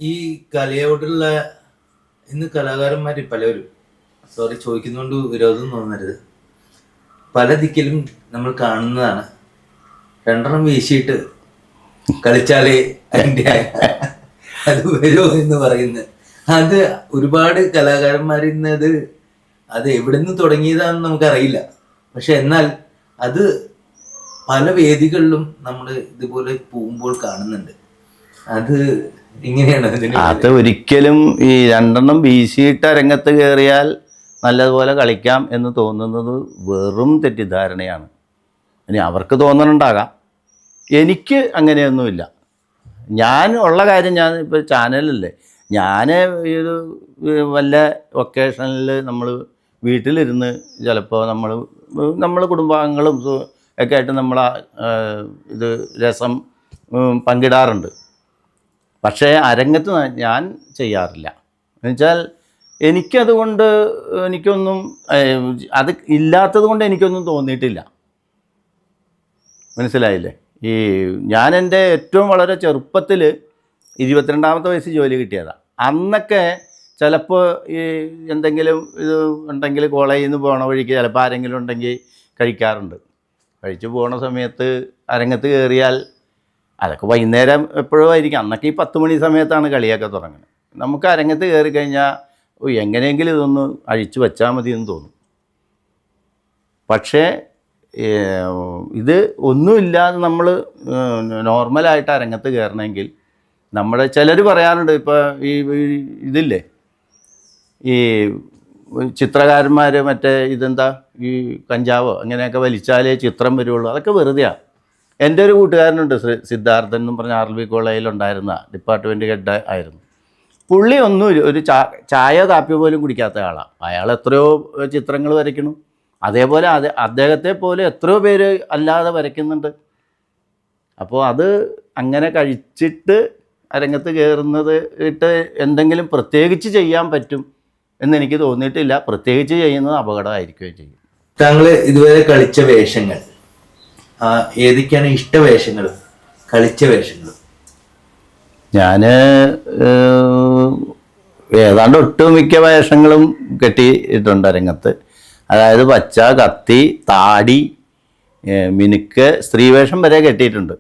ഈ കലയോടുള്ള ഇന്ന് കലാകാരന്മാർ പലവരും ചോദിക്കുന്നതുകൊണ്ട് വിരോധം തോന്നരുത്. പല ദിക്കിലും നമ്മൾ കാണുന്നതാണ്. രണ്ടെണ്ണം വീശിയിട്ട് കളിച്ചാലേ അതിൻ്റെ അത് വരുമോ എന്ന് പറയുന്നത്. അത് ഒരുപാട് കലാകാരന്മാരിൽ നിന്ന് അത് എവിടെ നിന്ന് തുടങ്ങിയതാണെന്ന് നമുക്കറിയില്ല. പക്ഷെ എന്നാൽ അത് പല വേദികളിലും നമ്മൾ ഇതുപോലെ പോകുമ്പോൾ കാണുന്നുണ്ട്. അത് ഇങ്ങനെയാണ്. അത് ഒരിക്കലും ഈ രണ്ടെണ്ണം വീശിയിട്ട് രംഗത്ത് കയറിയാൽ നല്ലതുപോലെ കളിക്കാം എന്ന് തോന്നുന്നത് വെറും തെറ്റിദ്ധാരണയാണ്. ഇനി അവർക്ക് തോന്നണുണ്ടാകാം, എനിക്ക് അങ്ങനെയൊന്നുമില്ല. ഞാൻ ഉള്ള കാര്യം, ഞാൻ ഇപ്പോൾ ചാനലല്ലേ, ഞാൻ ഇത് വല്ല ഒക്കേഷനിൽ നമ്മൾ വീട്ടിലിരുന്ന് ചിലപ്പോൾ നമ്മൾ കുടുംബാംഗങ്ങളും ഒക്കെ ആയിട്ട് നമ്മൾ ഇത് രസം പങ്കിടാറുണ്ട്. പക്ഷേ അരങ്ങത്ത് ഞാൻ ചെയ്യാറില്ല. എന്നുവെച്ചാൽ എനിക്കതുകൊണ്ട് എനിക്കൊന്നും അത് ഇല്ലാത്തത് കൊണ്ട് എനിക്കൊന്നും തോന്നിയിട്ടില്ല. മനസ്സിലായില്ലേ? ഈ ഞാൻ എൻ്റെ ഏറ്റവും വളരെ ചെറുപ്പത്തിൽ 22ാമത്തെ വയസ്സിൽ ജോലി കിട്ടിയതാണ്. അന്നൊക്കെ ചിലപ്പോൾ ഈ എന്തെങ്കിലും ഇത് ഉണ്ടെങ്കിൽ കോളേജിൽ നിന്ന് പോകണ വഴിക്ക് ചിലപ്പോൾ ആരെങ്കിലും ഉണ്ടെങ്കിൽ കഴിക്കാറുണ്ട്. കഴിച്ചു പോണ സമയത്ത് അരങ്ങത്ത് കയറിയാൽ അതൊക്കെ വൈകുന്നേരം എപ്പോഴും ആയിരിക്കും. അന്നൊക്കെ ഈ 10 മണി സമയത്താണ് കളിയൊക്കെ തുടങ്ങുന്നത്. നമുക്ക് അരങ്ങത്ത് കയറി കഴിഞ്ഞാൽ എങ്ങനെയെങ്കിലും ഇതൊന്ന് അഴിച്ചു വെച്ചാൽ മതി എന്ന് തോന്നും. പക്ഷേ ഇത് ഒന്നുമില്ലാതെ നമ്മൾ നോർമലായിട്ട് അരങ്ങത്ത് കയറണമെങ്കിൽ നമ്മുടെ ചിലർ പറയാറുണ്ട്, ഇപ്പോൾ ഈ ഇതില്ലേ, ഈ ചിത്രകാരന്മാർ മറ്റേ ഇതെന്താ ഈ കഞ്ചാവോ അങ്ങനെയൊക്കെ വലിച്ചാലേ ചിത്രം വരുള്ളൂ. അതൊക്കെ വെറുതെയാണ്. എൻ്റെ ഒരു കൂട്ടുകാരനുണ്ട്, സിദ്ധാർത്ഥൻ എന്നും പറഞ്ഞ RLB കോളേജിലുണ്ടായിരുന്ന ഡിപ്പാർട്ട്മെൻറ്റ് ഹെഡ് ആയിരുന്നു. പുള്ളി ഒന്നും ഒരു ചായ കാപ്പി പോലും കുടിക്കാത്ത ആളാണ്. അയാൾ എത്രയോ ചിത്രങ്ങൾ വരയ്ക്കണം. അതേപോലെ അദ്ദേഹത്തെ പോലെ എത്രയോ പേര് അല്ലാതെ വരയ്ക്കുന്നുണ്ട്. അപ്പോൾ അത് അങ്ങനെ കഴിച്ചിട്ട് അരങ്ങത്ത് കയറുന്നത് ഇട്ട് എന്തെങ്കിലും പ്രത്യേകിച്ച് ചെയ്യാൻ പറ്റും എന്നെനിക്ക് തോന്നിയിട്ടില്ല. പ്രത്യേകിച്ച് ചെയ്യുന്നത് അപകടമായിരിക്കുകയും ചെയ്യും. താങ്കൾ ഇതുവരെ കളിച്ച വേഷങ്ങൾ ഏതൊക്കെയാണ്? ഇഷ്ടവേഷങ്ങളും കളിച്ച വേഷങ്ങളും? ഞാൻ ഏതാണ്ട് ഒട്ടുമിക്ക വേഷങ്ങളും കെട്ടിയിട്ടുണ്ട് അരങ്ങത്ത്. അതായത് പച്ച, കത്തി, താടി, മിനുക്ക്, സ്ത്രീവേഷം വരെ കെട്ടിയിട്ടുണ്ട്.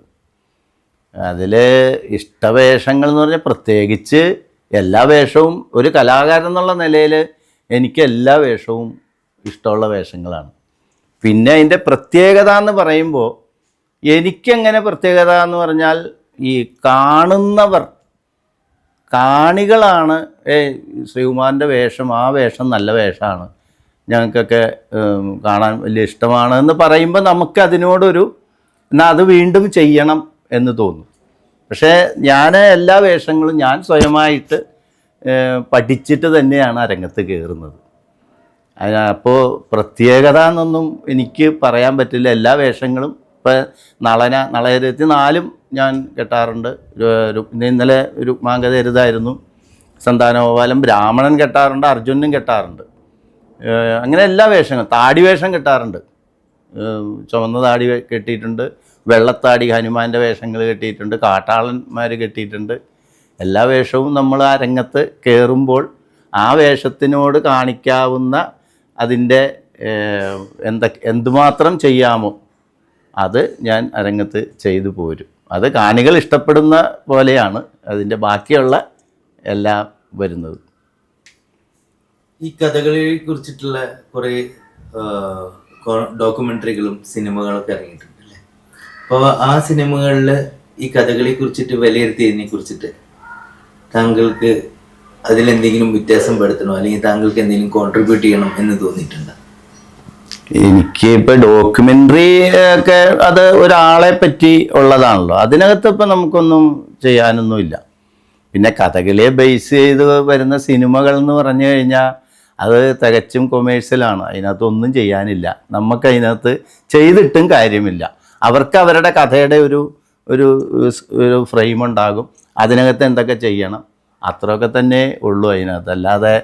അതിൽ ഇഷ്ടവേഷങ്ങൾ എന്ന് പറഞ്ഞാൽ പ്രത്യേകിച്ച് എല്ലാ വേഷവും, ഒരു കലാകാരൻ എന്നുള്ള നിലയിൽ എനിക്ക് എല്ലാ വേഷവും ഇഷ്ടമുള്ള വേഷങ്ങളാണ്. പിന്നെ അതിൻ്റെ പ്രത്യേകത എന്ന് പറയുമ്പോൾ എനിക്കെങ്ങനെ പ്രത്യേകത എന്ന് പറഞ്ഞാൽ ഈ കാണികളാണ് ശ്രീകുമാറിൻ്റെ വേഷം, ആ വേഷം നല്ല വേഷമാണ്, ഞങ്ങൾക്കൊക്കെ കാണാൻ വലിയ ഇഷ്ടമാണ് എന്ന് പറയുമ്പോൾ നമുക്കതിനോടൊരു എന്നാൽ അത് വീണ്ടും ചെയ്യണം എന്ന് തോന്നും. പക്ഷേ ഞാൻ എല്ലാ വേഷങ്ങളും ഞാൻ സ്വയമായിട്ട് പഠിച്ചിട്ട് തന്നെയാണ് അരങ്ങത്ത് കയറുന്നത്. അപ്പോൾ പ്രത്യേകത എന്നൊന്നും എനിക്ക് പറയാൻ പറ്റില്ല. എല്ലാ വേഷങ്ങളും ഇപ്പോൾ നളയരത്തി 4 ഞാൻ കെട്ടാറുണ്ട്. ഇന്നലെ രുക്മാംഗതരുതായിരുന്നു, സന്താനഗോപാലം, ബ്രാഹ്മണൻ കെട്ടാറുണ്ട്, അർജുനനും കെട്ടാറുണ്ട്. അങ്ങനെ എല്ലാ വേഷങ്ങളും, താടി വേഷം കെട്ടാറുണ്ട്. ചുവന്ന താടി കെട്ടിയിട്ടുണ്ട്, വെള്ളത്താടി ഹനുമാൻ്റെ വേഷങ്ങൾ കെട്ടിയിട്ടുണ്ട്, കാട്ടാളന്മാർ കെട്ടിയിട്ടുണ്ട്. എല്ലാ വേഷവും നമ്മൾ ആ രംഗത്ത് കയറുമ്പോൾ ആ വേഷത്തിനോട് കാണിക്കാവുന്ന അതിൻ്റെ എന്തുമാത്രം ചെയ്യാമോ അത് ഞാൻ അരങ്ങത്ത് ചെയ്തു പോരും. അത് കാണികൾ ഇഷ്ടപ്പെടുന്ന പോലെയാണ് അതിൻ്റെ ബാക്കിയുള്ള എല്ലാം വരുന്നത്. ഈ കഥകളിയെ കുറിച്ചിട്ടുള്ള കുറേ ഡോക്യുമെൻ്ററികളും സിനിമകളൊക്കെ ഇറങ്ങിയിട്ടുണ്ടല്ലേ? അപ്പോൾ ആ സിനിമകളിൽ ഈ കഥകളെ കുറിച്ചിട്ട് വിലയിരുത്തിയതിനെ കുറിച്ചിട്ട് താങ്കൾക്ക് അതിലെന്തെങ്കിലും വ്യത്യാസം പെടുത്തണോ, അല്ലെങ്കിൽ താങ്കൾക്ക് എന്തെങ്കിലും കോൺട്രിബ്യൂട്ട് ചെയ്യണം എന്ന് തോന്നിയിട്ടുണ്ടോ? എനിക്ക് ഇപ്പോൾ ഡോക്യുമെൻ്ററി ഒക്കെ അത് ഒരാളെ പറ്റി ഉള്ളതാണല്ലോ, അതിനകത്ത് ഇപ്പം നമുക്കൊന്നും ചെയ്യാനൊന്നുമില്ല. പിന്നെ കഥകളിയെ ബേസ് ചെയ്ത് വരുന്ന സിനിമകൾ എന്ന് പറഞ്ഞു കഴിഞ്ഞാൽ അത് തികച്ചും കൊമേഴ്സ്യലാണ്. അതിനകത്തൊന്നും ചെയ്യാനില്ല. നമുക്കതിനകത്ത് ചെയ്തിട്ടും കാര്യമില്ല. അവർക്ക് അവരുടെ കഥയുടെ ഒരു ഒരു ഒരു ഫ്രെയിം ഉണ്ടാകും, അതിനകത്ത് എന്തൊക്കെ ചെയ്യണം, അത്രയൊക്കെ തന്നെ ഉള്ളൂ അതിനകത്ത്. അല്ലാതെ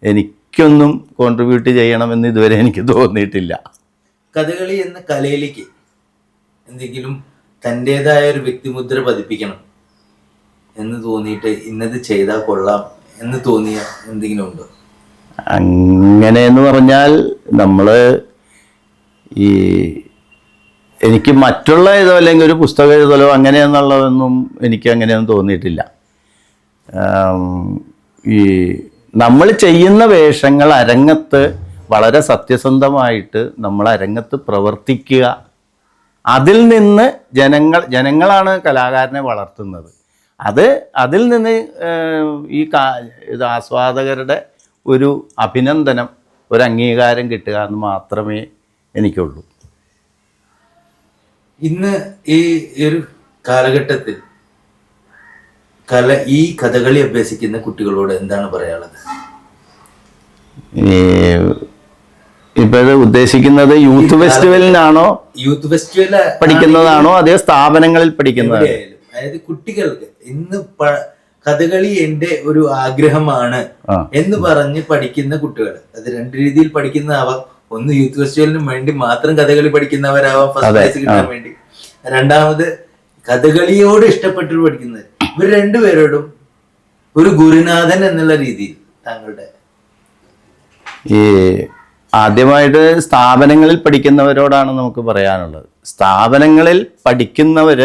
എനിക്കൊന്നും കോൺട്രിബ്യൂട്ട് ചെയ്യണമെന്ന് ഇതുവരെ എനിക്ക് തോന്നിയിട്ടില്ല. കഥകളി എന്ന കലയിലേക്ക് എന്തെങ്കിലും തൻ്റേതായ ഒരു വ്യക്തിമുദ്ര പതിപ്പിക്കണം എന്ന് തോന്നിയിട്ട് ഇന്നത് ചെയ്താൽ കൊള്ളാം എന്ന് തോന്നിയ എന്തെങ്കിലും ഉണ്ടോ? അങ്ങനെയെന്ന് പറഞ്ഞാൽ നമ്മൾ ഈ എനിക്ക് മറ്റുള്ള ഏതോ അല്ലെങ്കിൽ ഒരു പുസ്തകം എഴുതലോ അങ്ങനെയെന്നുള്ളതൊന്നും എനിക്ക് അങ്ങനെയൊന്നും തോന്നിയിട്ടില്ല. ഈ നമ്മൾ ചെയ്യുന്ന വേഷങ്ങൾ അരങ്ങത്ത് വളരെ സത്യസന്ധമായിട്ട് നമ്മൾ അരങ്ങത്ത് പ്രവർത്തിക്കുക, അതിൽ നിന്ന് ജനങ്ങളാണ് കലാകാരനെ വളർത്തുന്നത്. അതിൽ നിന്ന് ഇത് ആസ്വാദകരുടെ ഒരു അഭിനന്ദനം, ഒരു അംഗീകാരം കിട്ടുക എന്ന് മാത്രമേ എനിക്കുള്ളൂ. ഇന്ന് ഈ ഒരു കാലഘട്ടത്തിൽ ഈ കഥകളി അഭ്യസിക്കുന്ന കുട്ടികളോട് എന്താണ് പറയാനുള്ളത്? ഇപ്പോഴത് ഉദ്ദേശിക്കുന്നത് യൂത്ത് ഫെസ്റ്റിവലിനാണോ, യൂത്ത് ഫെസ്റ്റിവൽ പഠിക്കുന്നതാണോ അതേ സ്ഥാപനങ്ങളിൽ പഠിക്കുന്നത്? അതായത് കുട്ടികൾക്ക് ഇന്ന് കഥകളി എന്റെ ഒരു ആഗ്രഹമാണ് എന്ന് പറഞ്ഞ് പഠിക്കുന്ന കുട്ടികൾ, അത് രണ്ട് രീതിയിൽ പഠിക്കുന്നതാവാം. ഒന്ന് യൂത്ത് ഫെസ്റ്റിവലിന് വേണ്ടി മാത്രം കഥകളി പഠിക്കുന്നവരാവാം, ഫസ്റ്റ് പ്രൈസ് കിട്ടാൻ വേണ്ടി. രണ്ടാമത് കഥകളിയോട് ഇഷ്ടപ്പെട്ട് പഠിക്കുന്നവർ. ഇവർ രണ്ടുപേരോടും ഒരു ഗുരുനാഥൻ എന്നുള്ള രീതിയിൽ താങ്കളുടെ ഈ ആദ്യമായിട്ട് സ്ഥാപനങ്ങളിൽ പഠിക്കുന്നവരോടാണ് നമുക്ക് പറയാനുള്ളത്. സ്ഥാപനങ്ങളിൽ പഠിക്കുന്നവർ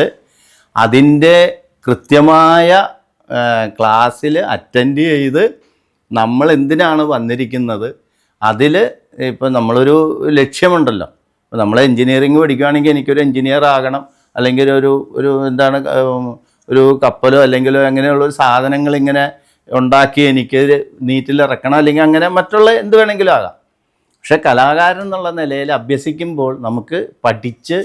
അതിൻ്റെ കൃത്യമായ ക്ലാസ്സിൽ അറ്റൻഡ് ചെയ്ത് നമ്മൾ എന്തിനാണ് വന്നിരിക്കുന്നത്, അതിൽ ഇപ്പം നമ്മളൊരു ലക്ഷ്യമുണ്ടല്ലോ. ഇപ്പോൾ നമ്മൾ എൻജിനീയറിങ് പഠിക്കുകയാണെങ്കിൽ എനിക്കൊരു എൻജിനീയർ ആകണം, അല്ലെങ്കിൽ ഒരു എന്താണ് ഒരു കപ്പലോ അല്ലെങ്കിലോ അങ്ങനെയുള്ളൊരു സാധനങ്ങൾ ഇങ്ങനെ ഉണ്ടാക്കി എനിക്ക് നീറ്റിലിറക്കണം, അല്ലെങ്കിൽ അങ്ങനെ മറ്റുള്ള എന്ത് വേണമെങ്കിലും ആകാം. പക്ഷെ കലാകാരൻ എന്നുള്ള നിലയിൽ അഭ്യസിക്കുമ്പോൾ നമുക്ക് പഠിച്ച്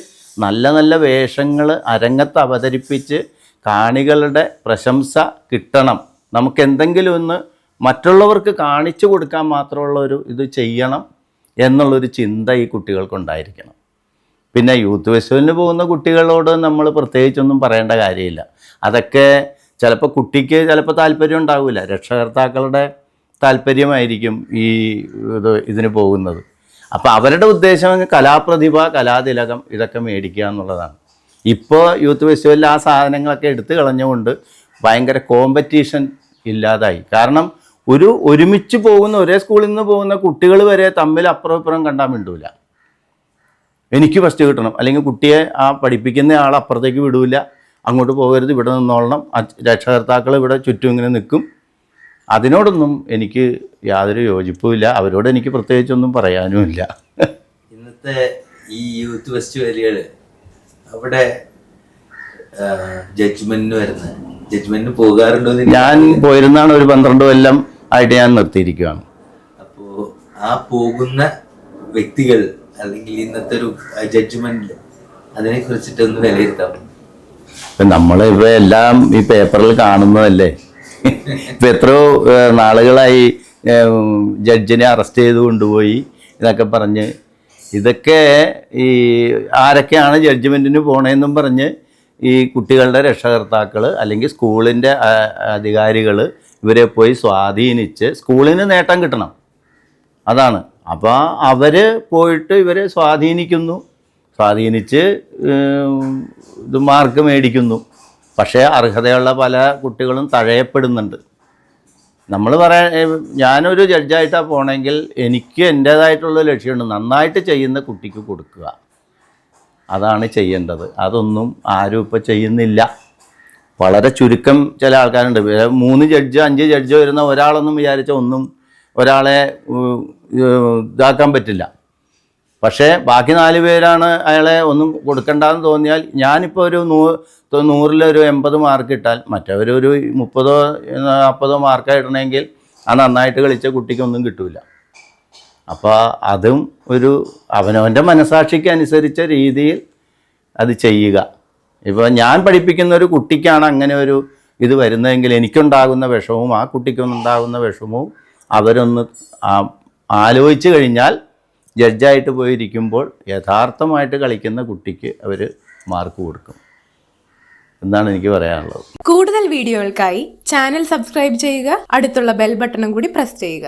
നല്ല നല്ല വേഷങ്ങൾ അരങ്ങത്ത് അവതരിപ്പിച്ച് കാണികളുടെ പ്രശംസ കിട്ടണം, നമുക്ക് എന്തെങ്കിലും ഒന്ന് മറ്റുള്ളവർക്ക് കാണിച്ചു കൊടുക്കാൻ മാത്രമുള്ള ഇത് ചെയ്യണം എന്നുള്ളൊരു ചിന്ത ഈ കുട്ടികൾക്കുണ്ടായിരിക്കണം. പിന്നെ യൂത്ത് ഫെസ്റ്റിവലിന് പോകുന്ന കുട്ടികളോട് നമ്മൾ പ്രത്യേകിച്ചൊന്നും പറയേണ്ട കാര്യമില്ല. അതൊക്കെ ചിലപ്പോൾ കുട്ടിക്ക് ചിലപ്പോൾ താല്പര്യം ഉണ്ടാവില്ല, രക്ഷകർത്താക്കളുടെ താല്പര്യമായിരിക്കും ഇതിന് പോകുന്നത്. അപ്പോൾ അവരുടെ ഉദ്ദേശം കലാപ്രതിഭ, കലാതിലകം ഇതൊക്കെ മേടിക്കുക എന്നുള്ളതാണ്. ഇപ്പോൾ യൂത്ത് ഫെസ്റ്റിവലിൽ ആ സാധനങ്ങളൊക്കെ എടുത്തു കളഞ്ഞുകൊണ്ട് ഭയങ്കര കോമ്പറ്റീഷൻ ഇല്ലാതായി. കാരണം ഒരുമിച്ച് പോകുന്ന, ഒരേ സ്കൂളിൽ നിന്ന് പോകുന്ന കുട്ടികൾ വരെ തമ്മിൽ അപ്പുറം ഇപ്പുറം കണ്ടാൽ മിണ്ടൂല. എനിക്ക് ഫസ്റ്റ് കിട്ടണം, അല്ലെങ്കിൽ കുട്ടിയെ ആ പഠിപ്പിക്കുന്ന ആൾ അപ്പുറത്തേക്ക് വിടൂല, അങ്ങോട്ട് പോകരുത്, ഇവിടെ നിന്നോളണം, രക്ഷകർത്താക്കൾ ഇവിടെ ചുറ്റും ഇങ്ങനെ നിൽക്കും. അതിനോടൊന്നും എനിക്ക് യാതൊരു യോജിപ്പുമില്ല, അവരോട് എനിക്ക് പ്രത്യേകിച്ചൊന്നും പറയാനുമില്ല. ഇന്നത്തെ ഈ യൂത്ത് ഫെസ്റ്റിവലുകൾ അവിടെ ജഡ്ജ്മെന്റിന് പോകാറുണ്ടോ? ഞാൻ പോയിരുന്നാണ്, ഒരു 12 കൊല്ലം ആയിട്ട് ഞാൻ നിർത്തിയിരിക്കുകയാണ്. അപ്പോൾ ആ പോകുന്ന വ്യക്തികൾ അല്ലെങ്കിൽ ഇന്നത്തെ ഒരു ജഡ്ജ്മെന്റിൽ അതിനെ കുറിച്ചിട്ടൊന്ന് വിലയിരുത്താം. നമ്മളിപ്പോൾ എല്ലാം ഈ പേപ്പറിൽ കാണുന്നതല്ലേ. ഇപ്പം എത്രയോ നാളുകളായി ജഡ്ജിനെ അറസ്റ്റ് ചെയ്ത് കൊണ്ടുപോയി എന്നൊക്കെ പറഞ്ഞ്, ഇതൊക്കെ ഈ ആരൊക്കെയാണ് ജഡ്ജ്മെൻറ്റിന് പോണതെന്നും പറഞ്ഞ് ഈ കുട്ടികളുടെ രക്ഷകർത്താക്കൾ അല്ലെങ്കിൽ സ്കൂളിൻ്റെ അധികാരികൾ ഇവരെ പോയി സ്വാധീനിച്ച് സ്കൂളിന് നേട്ടം കിട്ടണം, അതാണ്. അപ്പോൾ അവർ പോയിട്ട് ഇവരെ സ്വാധീനിച്ച് ഇത് മാർക്ക് മേടിക്കുന്നു. പക്ഷേ അർഹതയുള്ള പല കുട്ടികളും തഴയപ്പെടുന്നുണ്ട്. ഞാനൊരു ജഡ്ജായിട്ടാണ് പോകണമെങ്കിൽ എനിക്ക് എൻ്റേതായിട്ടുള്ള ലക്ഷ്യമുണ്ട്, നന്നായിട്ട് ചെയ്യുന്ന കുട്ടിക്ക് കൊടുക്കുക, അതാണ് ചെയ്യേണ്ടത്. അതൊന്നും ആരും ഇപ്പോൾ ചെയ്യുന്നില്ല. വളരെ ചുരുക്കം ചില ആൾക്കാരുണ്ട്. 3 ജഡ്ജോ 5 ജഡ്ജോ വരുന്ന ഒരാളൊന്നും വിചാരിച്ച ഒരാളെ ഇതാക്കാൻ പറ്റില്ല. പക്ഷേ ബാക്കി 4 പേരാണ് അയാളെ ഒന്നും കൊടുക്കണ്ടെന്ന് തോന്നിയാൽ, ഞാനിപ്പോൾ ഒരു 100-ൽ 80 മാർക്ക് ഇട്ടാൽ മറ്റവരൊരു 30-40 മാർക്ക് ഇടണമെങ്കിൽ ആ നന്നായിട്ട് കളിച്ച കുട്ടിക്കൊന്നും കിട്ടില്ല. അപ്പോൾ അതും അവനവൻ്റെ മനസാക്ഷിക്ക് അനുസരിച്ച രീതിയിൽ അത് ചെയ്യുക. ഇപ്പോൾ ഞാൻ പഠിപ്പിക്കുന്ന ഒരു കുട്ടിക്കാണ് അങ്ങനെ ഇത് വരുന്നതെങ്കിൽ എനിക്കുണ്ടാകുന്ന വിഷമവും ആ കുട്ടിക്കൊന്നുണ്ടാകുന്ന വിഷമവും അവരൊന്ന് ആലോചിച്ച് കഴിഞ്ഞാൽ ജഡ്ജായിട്ട് പോയിരിക്കുമ്പോൾ യഥാർത്ഥമായിട്ട് കളിക്കുന്ന കുട്ടിക്ക് അവർ മാർക്ക് കൊടുക്കും എന്നാണ് എനിക്ക് പറയാനുള്ളത്. കൂടുതൽ വീഡിയോകൾക്കായി ചാനൽ സബ്സ്ക്രൈബ് ചെയ്യുക, അടുത്തുള്ള ബെൽ ബട്ടണും കൂടി പ്രസ് ചെയ്യുക.